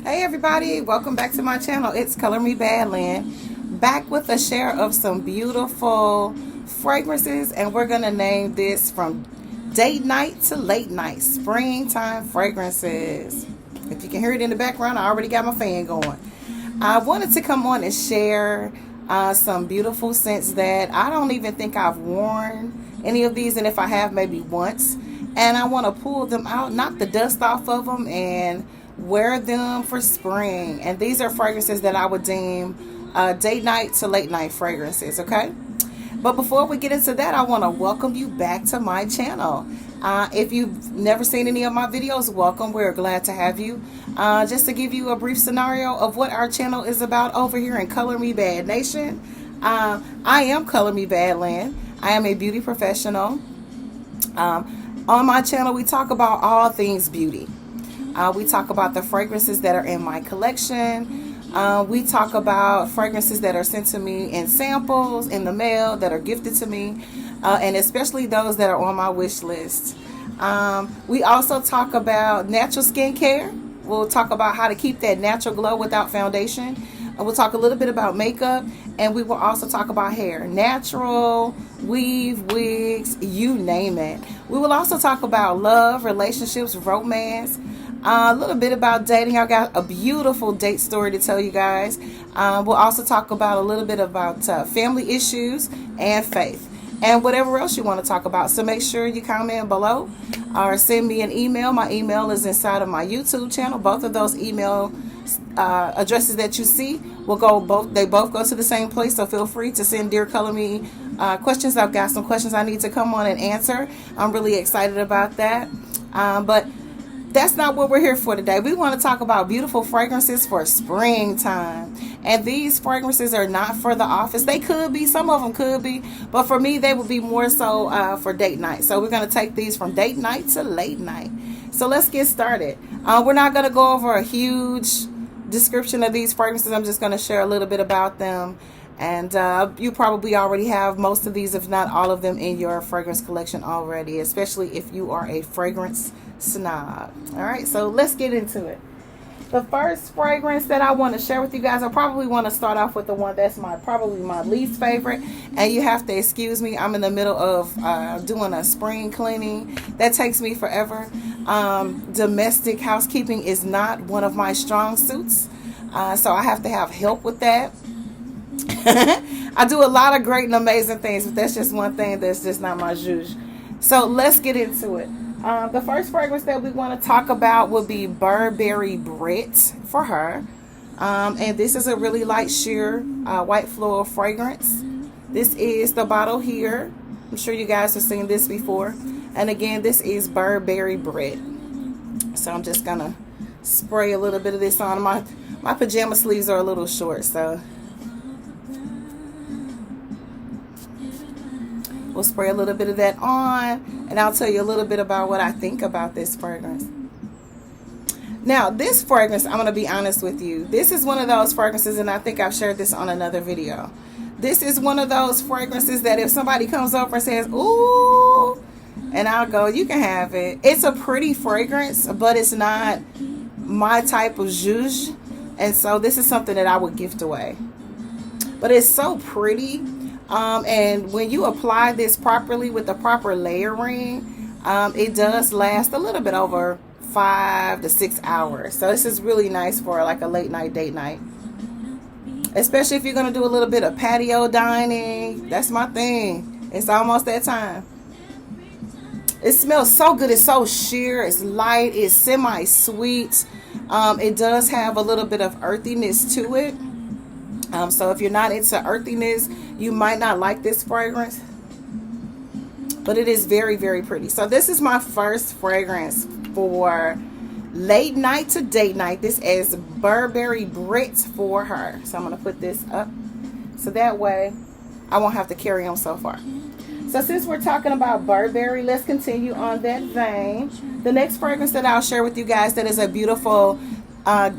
Hey everybody, welcome back to my channel. It's Color Me Badland, back with a share of some beautiful fragrances, and we're gonna name this from date night to late night, springtime fragrances. If you can hear it in the background, I already got my fan going. I wanted to come on and share some beautiful scents that I don't even think I've worn any of these, and if I have, maybe once. And I want to pull them out, knock the dust off of them, and wear them for spring. And these are fragrances that I would deem date night to late night fragrances, okay? But before we get into that, I want to welcome you back to my channel. If you've never seen any of my videos, welcome. We're glad to have you. Just to give you a brief scenario of what our channel is about over here in Color Me Bad Nation. I am Color Me Badland. I am a beauty professional. On my channel, we talk about all things beauty. We talk about the fragrances that are in my collection. We talk about fragrances that are sent to me in samples, in the mail, that are gifted to me, and especially those that are on my wish list. We also talk about natural skincare. We'll talk about how to keep that natural glow without foundation. We'll talk a little bit about makeup, and we will also talk about hair, natural, weave, wigs, you name it. We will also talk about love, relationships, romance, a little bit about dating. I got a beautiful date story to tell you guys. We'll also talk about a little bit about family issues and faith, and whatever else you want to talk about. So make sure you comment below or send me an email. My email is inside of my YouTube channel. Both of those email addresses that you see will they both go to the same place, so feel free to send Dear Color Me questions. I've got some questions I need to come on and answer. I'm really excited about that, but that's not what we're here for today. We want to talk about beautiful fragrances for springtime. And these fragrances are not for the office. They could be, some of them could be, but for me they would be more so for date night. So we're going to take these from date night to late night. So let's get started. We're not going to go over a huge description of these fragrances. I'm just going to share a little bit about them. And you probably already have most of these, if not all of them, in your fragrance collection already, especially if you are a fragrance snob. All right, so let's get into it. The first fragrance that I want to share with you guys, I probably want to start off with the one that's probably my least favorite. And you have to excuse me, I'm in the middle of doing a spring cleaning. That takes me forever. Domestic housekeeping is not one of my strong suits, so I have to have help with that. I do a lot of great and amazing things, but that's just one thing that's just not my zhuzh. So let's get into it. The first fragrance that we want to talk about will be Burberry Brit for her. And this is a really light sheer white floral fragrance. This is the bottle here. I'm sure you guys have seen this before. And again, this is Burberry Brit. So I'm just going to spray a little bit of this on. My pajama sleeves are a little short, so we'll spray a little bit of that on, and I'll tell you a little bit about what I think about this fragrance. Now, this fragrance, I'm going to be honest with you. This is one of those fragrances, and I think I've shared this on another video. This is one of those fragrances that if somebody comes over and says, ooh, and I'll go, you can have it. It's a pretty fragrance, but it's not my type of zhuzh, and so this is something that I would gift away. But it's so pretty. And when you apply this properly with the proper layering, it does last a little bit over 5 to 6 hours. So this is really nice for like a late night date night, especially if you're going to do a little bit of patio dining. That's my thing. It's almost that time. It smells so good. It's so sheer. It's light. It's semi-sweet. It does have a little bit of earthiness to it. So if you're not into earthiness, you might not like this fragrance, but it is very, very pretty. So this is my first fragrance for late night to date night. This is Burberry Brit for her. So I'm going to put this up so that way I won't have to carry on so far. So since we're talking about Burberry, let's continue on that vein. The next fragrance that I'll share with you guys that is a beautiful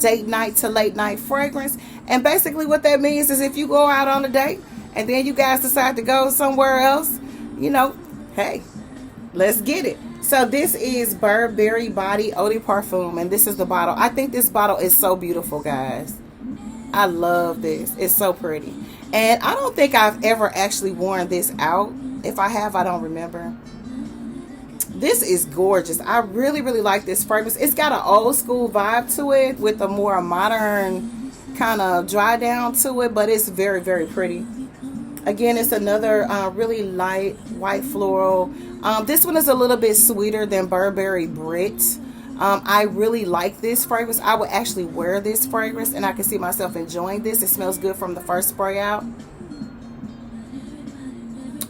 date night to late night fragrance. And basically what that means is if you go out on a date and then you guys decide to go somewhere else, you know, hey, let's get it. So this is Burberry Body Eau de Parfum, and this is the bottle. I think this bottle is so beautiful, guys. I love this. It's so pretty. And I don't think I've ever actually worn this out. If I have, I don't remember. This is gorgeous. I really, really like this fragrance. It's got an old school vibe to it with a more modern kind of dry down to it, but it's very, very pretty. Again, it's another really light white floral. This one is a little bit sweeter than Burberry Brit. I really like this fragrance. I would actually wear this fragrance, and I can see myself enjoying this. It smells good from the first spray out.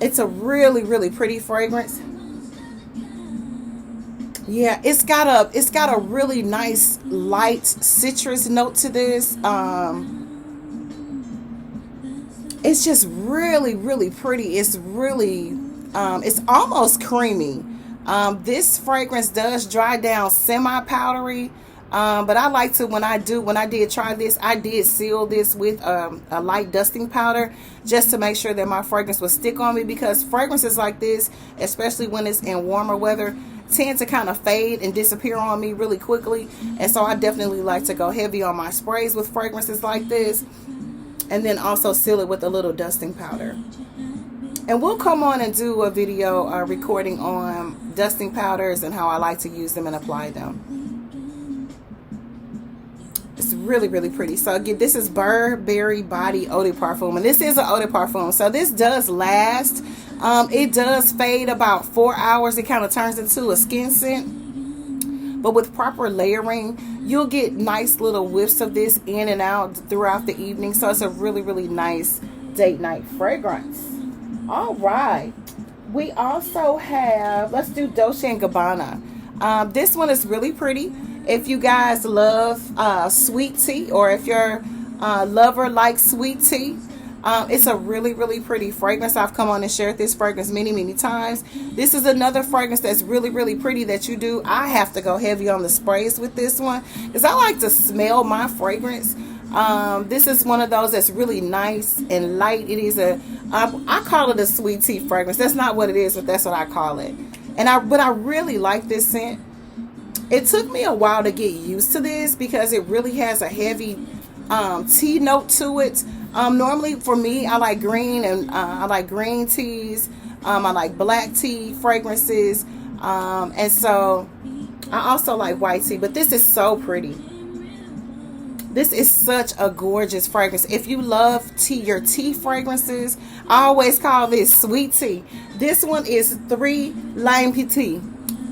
It's a really, really pretty fragrance. Yeah, it's got a really nice light citrus note to this. It's just really, really pretty. It's really it's almost creamy. This fragrance does dry down semi-powdery, but I like to, when I did try this, I did seal this with a light dusting powder just to make sure that my fragrance would stick on me, because fragrances like this, especially when it's in warmer weather, tend to kind of fade and disappear on me really quickly. And so I definitely like to go heavy on my sprays with fragrances like this, and then also seal it with a little dusting powder. And we'll come on and do a video recording on dusting powders and how I like to use them and apply them. It's really, really pretty. So again, this is Burberry Body Eau de Parfum, and this is an Eau de Parfum. So this does last. It does fade about 4 hours. It kind of turns into a skin scent. But with proper layering, you'll get nice little whiffs of this in and out throughout the evening. So it's a really, really nice date night fragrance. All right, we also have, let's do Dosha and Gabbana. This one is really pretty. If you guys love sweet tea, or if your lover likes sweet tea, it's a really, really pretty fragrance. I've come on and shared this fragrance many, many times. This is another fragrance that's really, really pretty that you do. I have to go heavy on the sprays with this one because I like to smell my fragrance. This is one of those that's really nice and light. It is I call it a sweet tea fragrance. That's not what it is, but that's what I call it. But I really like this scent. It took me a while to get used to this because it really has a heavy tea note to it. Normally for me, I like green, and I like green teas. I like black tea fragrances. And so I also like white tea, but this is so pretty. This is such a gorgeous fragrance. If you love tea, your tea fragrances, I always call this sweet tea. This one is 3 Lime Tea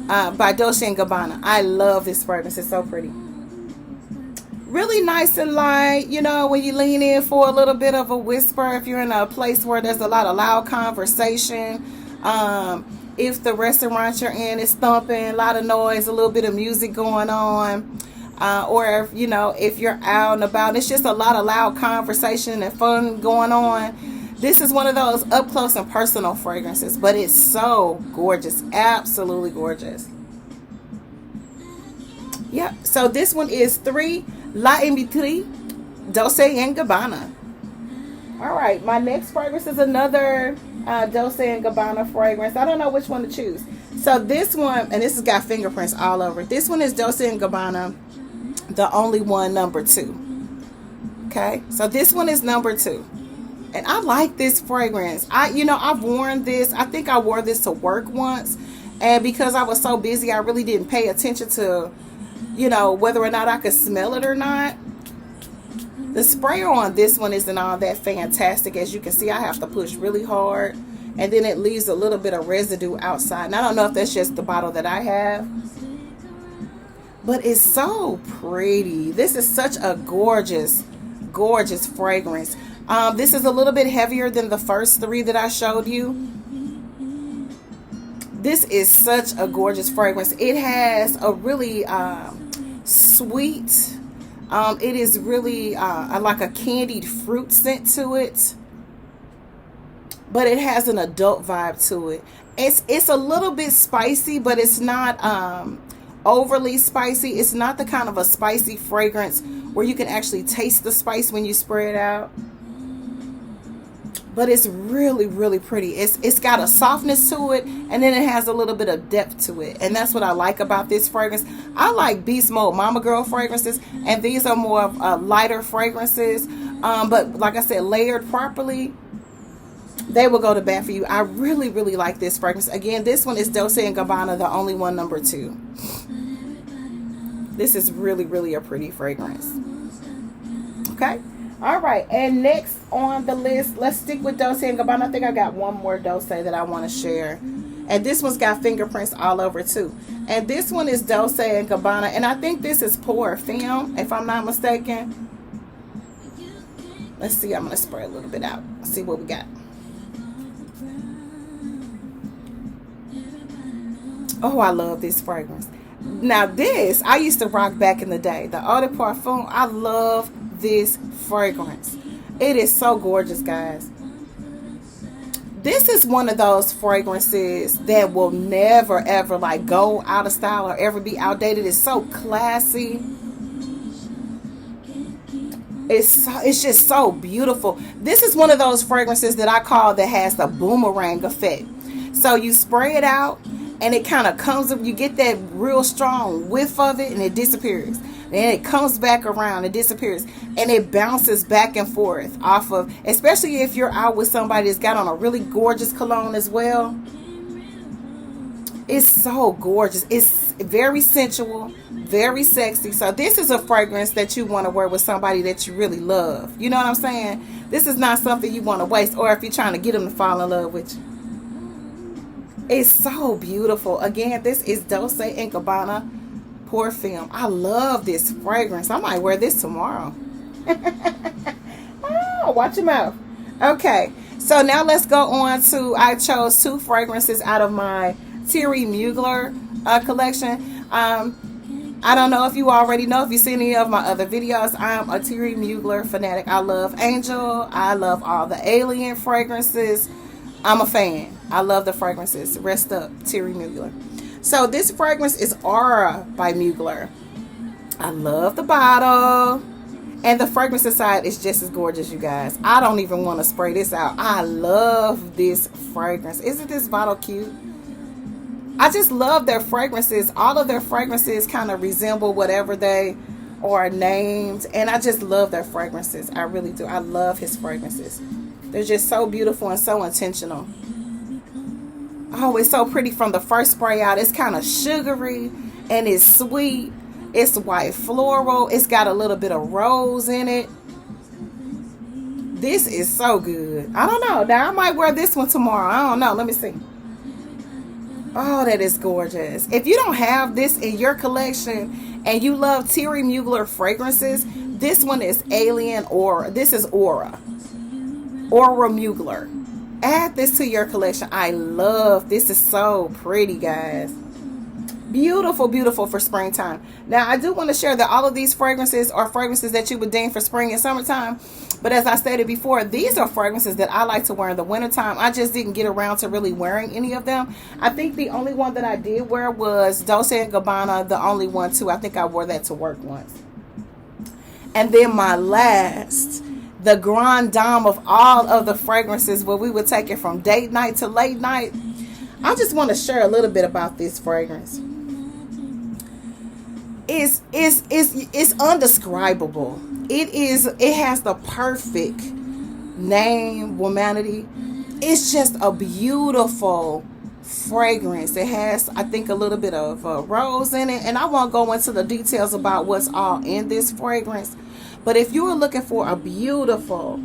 by Dosha and Gabbana. I love this fragrance. It's so pretty. Really nice and light, you know, when you lean in for a little bit of a whisper, if you're in a place where there's a lot of loud conversation, if the restaurant you're in is thumping, a lot of noise, a little bit of music going on, or if, you know, if you're out and about, it's just a lot of loud conversation and fun going on. This is one of those up close and personal fragrances, but it's so gorgeous, absolutely gorgeous. Yep, so this one is 3 Lime Tea, Dulce and Gabbana. All right, my next fragrance is another Dulce and Gabbana fragrance. I don't know which one to choose. So this one, and this has got fingerprints all over it. This one is Dulce and Gabbana, the only one, number 2. Okay, so this one is number 2. And I like this fragrance. I've worn this. I think I wore this to work once. And because I was so busy, I really didn't pay attention to, whether or not I could smell it or not. The sprayer on this one isn't all that fantastic. As you can see, I have to push really hard. And then it leaves a little bit of residue outside. And I don't know if that's just the bottle that I have. But it's so pretty. This is such a gorgeous, gorgeous fragrance. This is a little bit heavier than the first 3 that I showed you. This is such a gorgeous fragrance. It has a really sweet, it is really like a candied fruit scent to it. But it has an adult vibe to it. It's a little bit spicy, but it's not overly spicy. It's not the kind of a spicy fragrance where you can actually taste the spice when you spray it out. but it's really, really pretty. It's got a softness to it, and then it has a little bit of depth to it, and that's what I like about this fragrance. I like Beast Mode Mama Girl fragrances, and these are more of lighter fragrances, but like I said, layered properly, they will go to bat for you. I really, really like this fragrance. Again, this one is Dulce and Gabbana, the only one, number 2. This is really, really a pretty fragrance. Okay. All right. And next on the list, let's stick with Dosha and Gabbana. I think I got one more Dosha that I want to share. And this one's got fingerprints all over too. And this one is Dosha and Gabbana. And I think this is Pour Film, if I'm not mistaken. Let's see. I'm going to spray a little bit out. See what we got. Oh, I love this fragrance. Now this, I used to rock back in the day. The Eau de Parfum, I love this fragrance. It is so gorgeous, guys. This is one of those fragrances that will never, ever like go out of style or ever be outdated. It's so classy. It's just so beautiful. This is one of those fragrances that I call that has the boomerang effect. So you spray it out, and it kind of comes up, you get that real strong whiff of it, and it disappears. Then it comes back around, it disappears, and it bounces back and forth off of, especially if you're out with somebody that's got on a really gorgeous cologne as well. It's so gorgeous. It's very sensual, very sexy. So this is a fragrance that you want to wear with somebody that you really love. You know what I'm saying? This is not something you want to waste, or if you're trying to get them to fall in love with you. It's so beautiful. Again, this is Dulce and Gabbana Pour Film. I love this fragrance. I might wear this tomorrow. Oh, watch your mouth. Okay, so now let's go on to, I chose 2 fragrances out of my Thierry Mugler collection. I don't know if you already know, if you've seen any of my other videos, I'm a Thierry Mugler fanatic. I love Angel. I love all the Alien fragrances. I'm a fan. I love the fragrances. Rest up, Thierry Mugler. So this fragrance is Aura by Mugler. I love the bottle. And the fragrance inside is just as gorgeous, you guys. I don't even want to spray this out. I love this fragrance. Isn't this bottle cute? I just love their fragrances. All of their fragrances kind of resemble whatever they are named. And I just love their fragrances. I really do. I love his fragrances. They're just so beautiful and so intentional. Oh, it's so pretty from the first spray out. It's kind of sugary and it's sweet. It's white floral. It's got a little bit of rose in it. This is so good. I don't know. Now, I might wear this one tomorrow. I don't know. Let me see. Oh, that is gorgeous. If you don't have this in your collection and you love Thierry Mugler fragrances, this one is Alien Aura. This is Aura. Aura Mugler. Add this to your collection. I love this. Is so pretty, guys. Beautiful, beautiful for springtime. Now, I do want to share that all of these fragrances are fragrances that you would deem for spring and summertime. But as I stated before, these are fragrances that I like to wear in the wintertime. I just didn't get around to really wearing any of them. I think the only one that I did wear was Dulce and Gabbana, the only one too. I think I wore that to work once. And then my last, the grand dame of all of the fragrances, where we would take it from date night to late night. I just want to share a little bit about this fragrance. It's undescribable. It has the perfect name, womanity. It's just a beautiful fragrance. It has, I think, a little bit of rose in it, and I won't go into the details about what's all in this fragrance. But if you are looking for a beautiful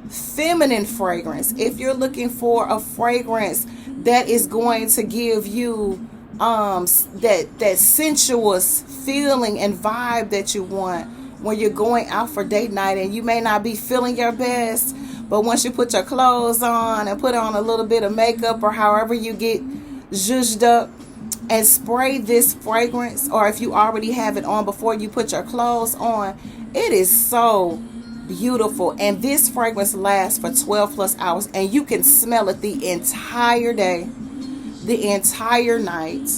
feminine fragrance, if you're looking for a fragrance that is going to give you that sensuous feeling and vibe that you want when you're going out for date night, and you may not be feeling your best, but once you put your clothes on and put on a little bit of makeup or however you get zhuzhed up and spray this fragrance, or if you already have it on before you put your clothes on, it is so beautiful. And this fragrance lasts for 12 plus hours, and you can smell it the entire day, the entire night,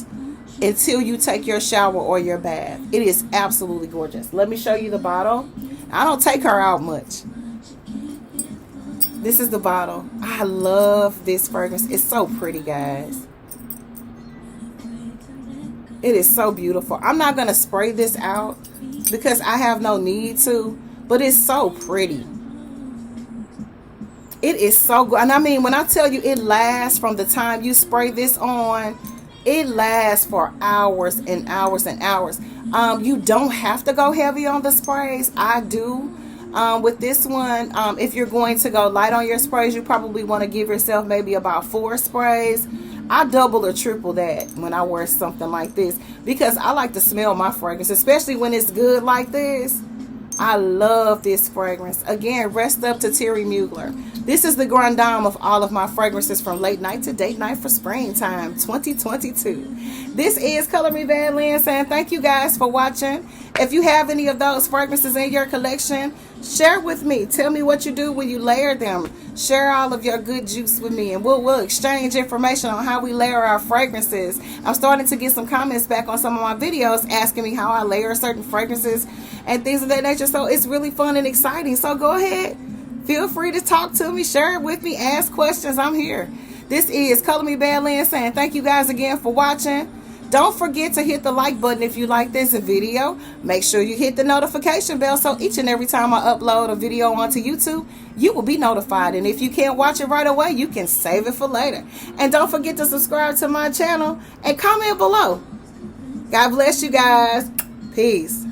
until you take your shower or your bath. It is absolutely gorgeous. Let me show you the bottle. I don't take her out much. This is the bottle. I love this fragrance. It's so pretty, guys. It is so beautiful. I'm not going to spray this out because I have no need to, but it's so pretty. It is so good. And I mean, when I tell you it lasts from the time you spray this on, it lasts for hours and hours and hours. You don't have to go heavy on the sprays. I do. With this one, if you're going to go light on your sprays, you probably want to give yourself maybe about 4 sprays. I double or triple that when I wear something like this because I like to smell my fragrance, especially when it's good like this. I love this fragrance. Again, rest up to Terry Mugler. This is the grand dame of all of my fragrances from late night to date night for springtime 2022. This is Color Me Bad Lynn saying thank you guys for watching. If you have any of those fragrances in your collection, share with me. Tell me what you do when you layer them. Share all of your good juice with me, and we'll exchange information on how we layer our fragrances. I'm starting to get some comments back on some of my videos asking me how I layer certain fragrances and things of that nature. So it's really fun and exciting. So go ahead. Feel free to talk to me. Share it with me. Ask questions. I'm here. This is Color Me Bad Lynn saying thank you guys again for watching. Don't forget to hit the like button if you like this video. Make sure you hit the notification bell so each and every time I upload a video onto YouTube, you will be notified. And if you can't watch it right away, you can save it for later. And don't forget to subscribe to my channel and comment below. God bless you guys. Peace.